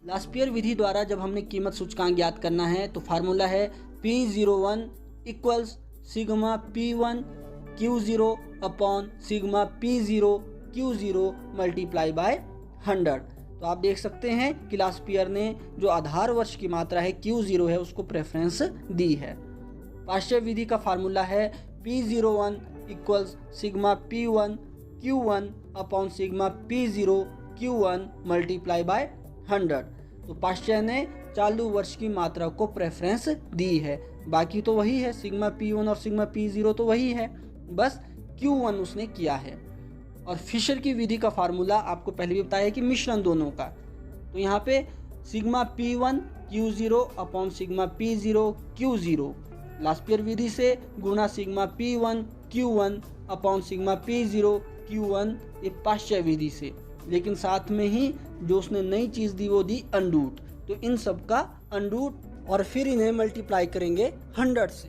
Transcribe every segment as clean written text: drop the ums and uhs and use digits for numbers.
लास्पियर विधि द्वारा जब हमने कीमत सूचकांक ज्ञात करना है तो फार्मूला है P01 equals sigma P1 Q0 upon sigma P0 Q0 multiply by 100। तो आप देख सकते हैं कि लास्पियर ने जो आधार वर्ष की मात्रा है Q0 है उसको प्रेफरेंस दी है। पाश्चर विधि का फार्मूला है P01 equals sigma P1 Q1 upon sigma P0 Q1 multiply by 100। तो पाश्चर ने चालू वर्ष की मात्रा को प्रेफरेंस दी है, बाकी तो वही है, सिग्मा P1 और सिग्मा P0 तो वही है, बस Q1 उसने किया है। और फिशर की विधि का फार्मूला आपको पहले भी बताया है कि मिश्रण दोनों का, तो यहाँ पे sigma P1 Q0 upon sigma P0 Q0 लास्पियर विधि से गुणा sigma P1 Q1 upon sigma P0 Q1 ये पाश्चर विधि से, लेकिन साथ में ही जो उसने नई चीज़ दी वो दी अंडूट, तो इन सब का अंडूट और फिर इन्हें मल्टीप्लाई करेंगे 100 से।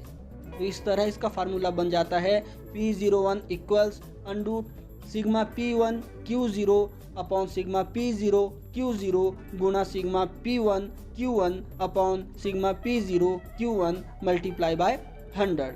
तो इस तरह इसका फार्मूला बन जाता है P01 इक्वल्स अंडूट sigma P1 Q0 upon sigma P0 Q0 गुणा sigma P1 Q1 upon sigma P0 Q1 multiply by 100।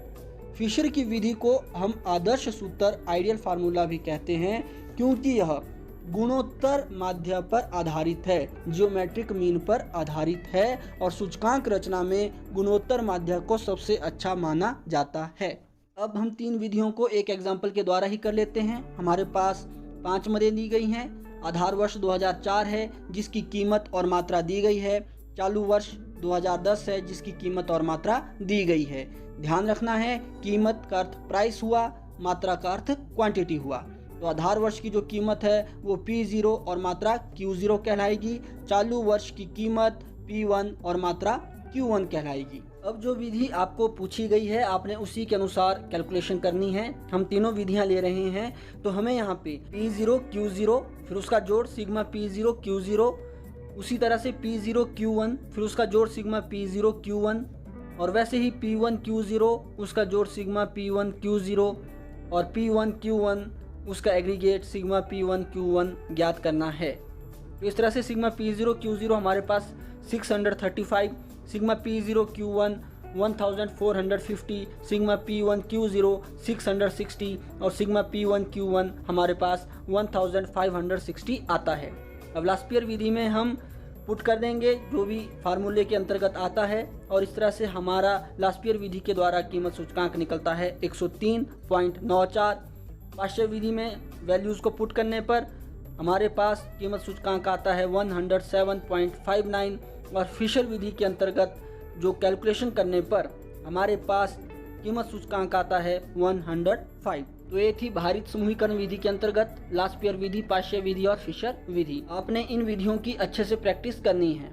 Fisher की विधि को हम आदर्श सूत्र आइडियल फार्मूला भी कहते हैं, क्योंकि यह गुणोत्तर माध्य पर आधारित है, जियोमेट्रिक मीन पर आधारित है और सूचकांक रचना में गुणोत्तर माध्य को सबसे अच्छा माना जाता है। अब हम 3 विधियों को एक एग्जाम्पल के द्वारा ही कर लेते हैं। हमारे पास 5 मदें दी गई हैं। आधार वर्ष 2004 है जिसकी कीमत और मात्रा दी गई है। चालू वर्ष 2010 है जिसकी कीमत और मात्रा दी गई है। ध्यान रखना है कीमत का अर्थ प्राइस हुआ, मात्रा का अर्थ क्वांटिटी हुआ। तो आधार वर्ष की जो कीमत है वो P0 और मात्रा Q0 कहलाएगी। चालू वर्ष की कीमत P1 और मात्रा Q1 कहलाएगी। अब जो विधि आपको पूछी गई है आपने उसी के अनुसार कैलकुलेशन करनी है। हम तीनों विधियां ले रहे हैं, तो हमें यहाँ पे P0 Q0 फिर उसका जोड़ सिग्मा P0 Q0, उसी तरह से P0 Q1 फिर उसका जोड़ सिग्मा P0 Q1, और वैसे ही P1 Q0 उसका जोड़ सिग्मा P1 Q0 और P1 Q1 उसका एग्रीगेट सिग्मा P1 Q1 ज्ञात करना है। तो इस तरह से सिग्मा P0 Q0 हमारे पास 635, sigma P0 Q1 1450, sigma P1 Q0 660 और सिग्मा P1 Q1 हमारे पास 1560 आता है। अब लास्पियर विधि में हम पुट कर देंगे जो भी फार्मूले के अंतर्गत आता है, और इस तरह से हमारा लास्पियर विधि के द्वारा कीमत सूचकांक निकलता है 103.94। पाश्चर विधि में वैल्यूज़ को पुट करने पर हमारे पास कीमत सूचकांक आता है 107.59, और फिशर विधि के अंतर्गत जो कैलकुलेशन करने पर हमारे पास कीमत सूचकांक आता है 105। तो ये थी भारित समूहीकरण विधि के अंतर्गत लास्पियर विधि, पाश्चर विधि और फिशर विधि। आपने इन विधियों की अच्छे से प्रैक्टिस करनी है।